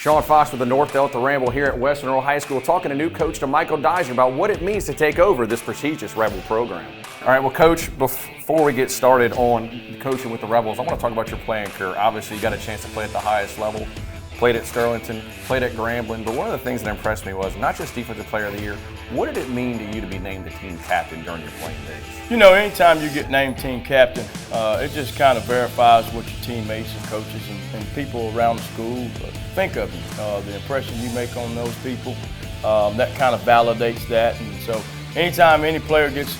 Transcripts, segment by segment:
Sean Fox with the North Delta Ramble here at West Monroe High School, talking to new coach DeMichael Dizer about what it means to take over this prestigious Rebel program. All right, well, Coach, before we get started on coaching with the Rebels, I want to talk about your playing career. Obviously, you got a chance to play at the highest level. Played at Sterlington, played at Grambling, but one of the things that impressed me was not just Defensive Player of the Year. What did it mean to you to be named the team captain during your playing days? You know, anytime you get named team captain, it just kind of verifies what your teammates and coaches and people around the school think of you. The impression you make on those people, that kind of validates that. And so anytime any player gets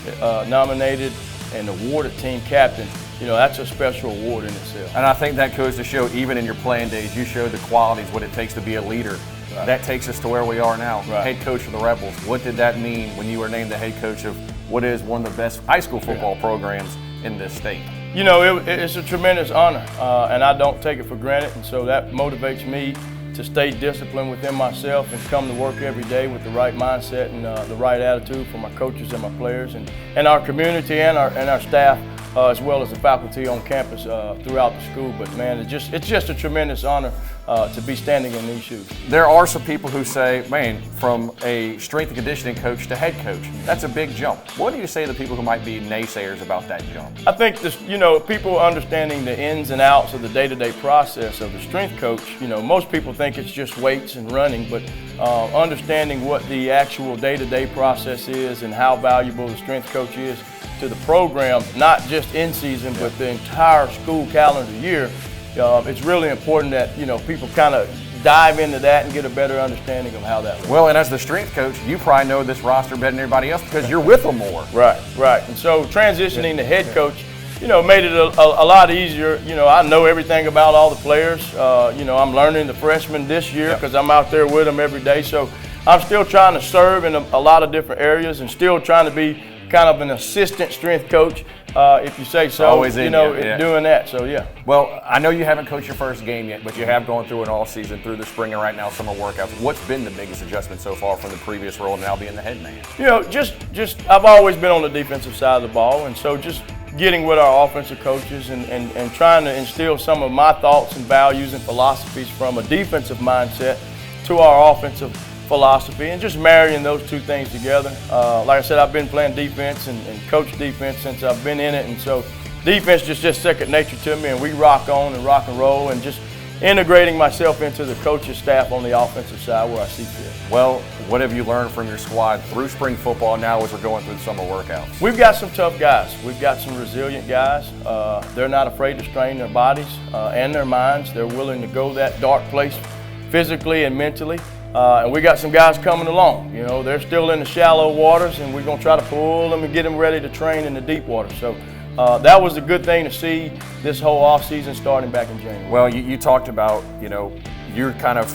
nominated and awarded team captain, you know, that's a special award in itself. And I think that goes to show, even in your playing days, you showed the qualities, what it takes to be a leader. Right. That takes us to where we are now, right. Head coach of the Rebels. What did that mean when you were named the head coach of what is one of the best high school football programs in this state? You know, it's a tremendous honor, and I don't take it for granted, and so that motivates me to stay disciplined within myself and come to work every day with the right mindset and the right attitude for my coaches and my players and our community and our staff. As well as the faculty on campus throughout the school. But man, it's just a tremendous honor to be standing in these shoes. There are some people who say, man, from a strength and conditioning coach to head coach, that's a big jump. What do you say to the people who might be naysayers about that jump? I think this, you know, people understanding the ins and outs of the day-to-day process of the strength coach, you know, most people think it's just weights and running, but understanding what the actual day-to-day process is and how valuable the strength coach is to the program, not just in season, but the entire school calendar year, it's really important that, you know, people kind of dive into that and get a better understanding of how that works. Well, and as the strength coach, you probably know this roster better than everybody else because you're with them more. Right. And so transitioning to head coach, you know, made it a lot easier. You know, I know everything about all the players. You know, I'm learning the freshmen this year because I'm out there with them every day. So I'm still trying to serve in a lot of different areas and still trying to be kind of an assistant strength coach, if you say so. Always in, you know, yeah. Doing that. So yeah. Well, I know you haven't coached your first game yet, but you have gone through it all season, through the spring and right now summer workouts. What's been the biggest adjustment so far from the previous role and now being the head man? You know, just I've always been on the defensive side of the ball, and so just getting with our offensive coaches and trying to instill some of my thoughts and values and philosophies from a defensive mindset to our offensive philosophy, and just marrying those two things together. Like I said, I've been playing defense and coached defense since I've been in it, and so defense is just second nature to me, and we rock on and rock and roll, and just integrating myself into the coaching staff on the offensive side where I see fit. Well, what have you learned from your squad through spring football now as we're going through the summer workouts? We've got some tough guys. We've got some resilient guys. They're not afraid to strain their bodies and their minds. They're willing to go that dark place physically and mentally. And we got some guys coming along. You know, they're still in the shallow waters, and we're going to try to pull them and get them ready to train in the deep water. So that was a good thing to see this whole offseason starting back in January. Well, you talked about, you know, you're kind of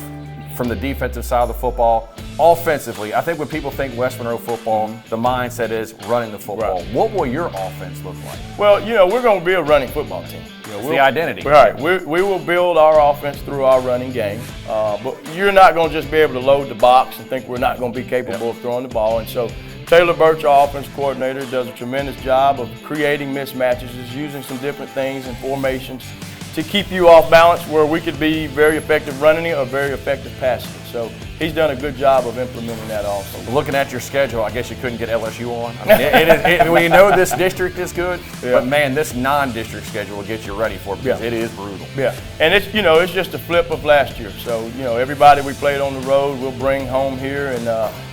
from the defensive side of the football. Offensively, I think when people think West Monroe football, the mindset is running the football. Right. What will your offense look like? Well, you know, we're going to be a running football team. You know, it's the identity. Right. We will build our offense through our running game. But you're not going to just be able to load the box and think we're not going to be capable of throwing the ball. And so Taylor Birch, our offense coordinator, does a tremendous job of creating mismatches, is using some different things and formations to keep you off balance where we could be very effective running it or very effective passing it. So he's done a good job of implementing that also. Looking at your schedule, I guess you couldn't get LSU on. I mean, we know this district is good, but man, this non-district schedule will get you ready for it because it is brutal. Yeah, and it's, you know, it's just a flip of last year. So, you know, everybody we played on the road we'll bring home here, and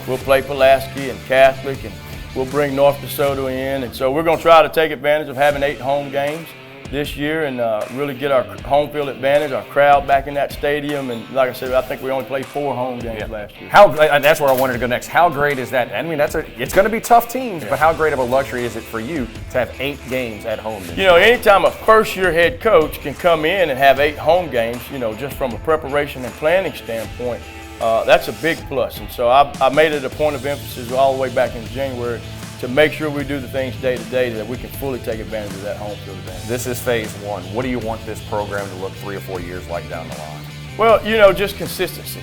we'll play Pulaski and Catholic, and we'll bring North DeSoto in. And so we're going to try to take advantage of having 8 home games this year and really get our home field advantage, our crowd back in that stadium. And like I said, I think we only played 4 home games last year. That's where I wanted to go next. How great is that? I mean, it's going to be tough teams, but how great of a luxury is it for you to have 8 games at home this year? You know, anytime a first-year head coach can come in and have 8 home games, you know, just from a preparation and planning standpoint, that's a big plus. And so I made it a point of emphasis all the way back in January to make sure we do the things day to day that we can fully take advantage of that home field advantage. This is phase 1. What do you want this program to look 3 or 4 years like down the line? Well, you know, just consistency.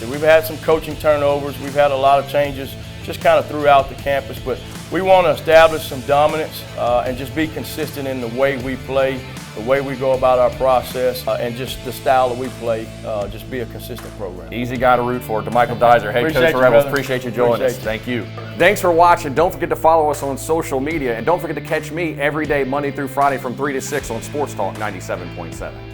We've had some coaching turnovers. We've had a lot of changes just kind of throughout the campus, but we want to establish some dominance and just be consistent in the way we play the way we go about our process, and just the style that we play, just be a consistent program. Easy guy to root for. DeMichael Dizer, head Appreciate coach of you, Rebels. brother. Appreciate you joining us. Appreciate Thank you. Thanks for watching. Don't forget to follow us on social media, and don't forget to catch me every day, Monday through Friday from 3 to 6 on Sports Talk 97.7.